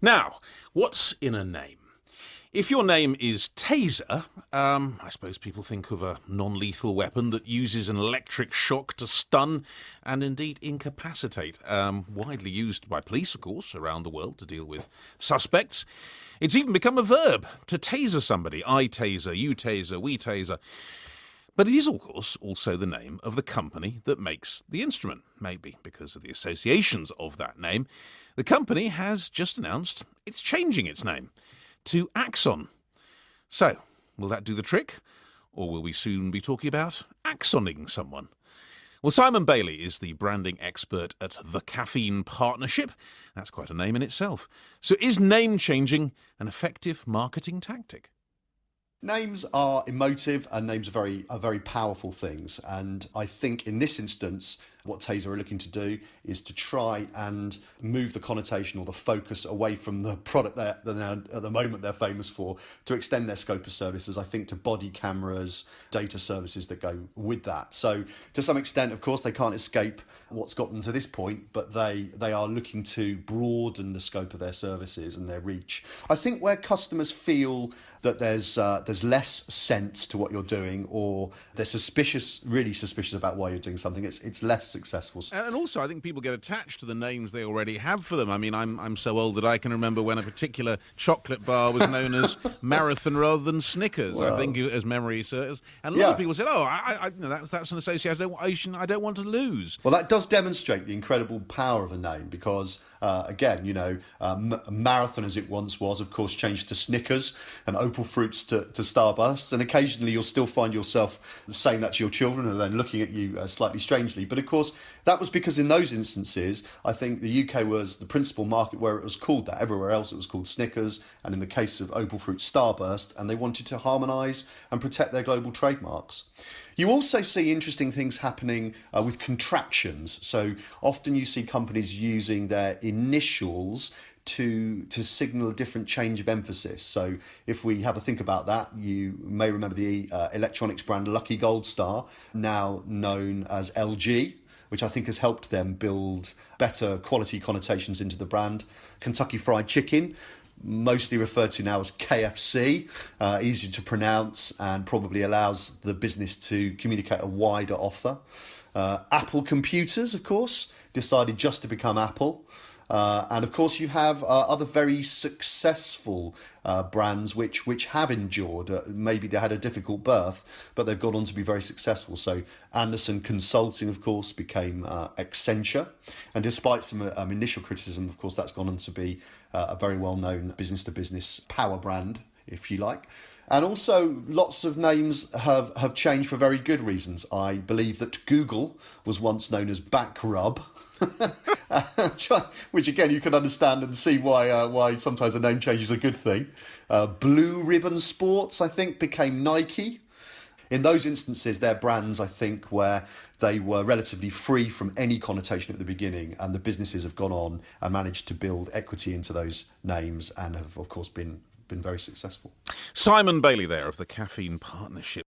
Now, what's in a name? If your name is Taser, I suppose people think of a non-lethal weapon that uses an electric shock to stun and indeed incapacitate. Widely used by police, of course, around the world to deal with suspects. It's even become a verb, to taser somebody. I taser, you taser, we taser. But it is, of course, also the name of the company that makes the instrument. Maybe because of the associations of that name. The company has just announced it's changing its name to Axon. So, will that do the trick? Or will we soon be talking about axoning someone? Well, Simon Bailey is the branding expert at the Caffeine Partnership. That's quite a name in itself. So is name changing an effective marketing tactic? Names are emotive and names are very powerful things. And I think in this instance, what Taser are looking to do is to try and move the connotation or the focus away from the product that at the moment they're famous for, to extend their scope of services, I think, to body cameras, data services that go with that. So to some extent, of course, they can't escape what's got them to this point, but they are looking to broaden the scope of their services and their reach. I think where customers feel that there's less sense to what you're doing, or they're really suspicious about why you're doing something, it's less successful. And also, I think people get attached to the names they already have for them. I mean, I'm so old that I can remember when a particular chocolate bar was known as Marathon rather than Snickers. Well, I think, as memory serves. And a lot of people said, "Oh, that's an association I don't want to lose." Well, that does demonstrate the incredible power of a name, because again, Marathon, as it once was, of course, changed to Snickers, and Opal Fruits to Starbursts, and occasionally you'll still find yourself saying that to your children and then looking at you slightly strangely. But of course, that was because in those instances, I think the UK was the principal market where it was called that. Everywhere else it was called Snickers, and in the case of Opal Fruit, Starburst, and they wanted to harmonise and protect their global trademarks. You also see interesting things happening with contractions. So often you see companies using their initials to signal a different change of emphasis. So if we have a think about that, you may remember the electronics brand Lucky Gold Star, now known as LG, which I think has helped them build better quality connotations into the brand. Kentucky Fried Chicken, mostly referred to now as KFC, easier to pronounce and probably allows the business to communicate a wider offer. Apple Computers, of course, decided just to become Apple. And of course, you have other very successful brands which have endured. Maybe they had a difficult birth, but they've gone on to be very successful. So Anderson Consulting, of course, became Accenture. And despite some initial criticism, of course, that's gone on to be a very well-known business-to-business power brand, if you like. And also, lots of names have changed for very good reasons. I believe that Google was once known as Backrub, which again you can understand and see why sometimes a name change is a good thing. Blue Ribbon Sports, I think, became Nike. In those instances, they're brands, I think, where they were relatively free from any connotation at the beginning, and the businesses have gone on and managed to build equity into those names and have, of course, been very successful. Simon Bailey there of the Caffeine Partnership.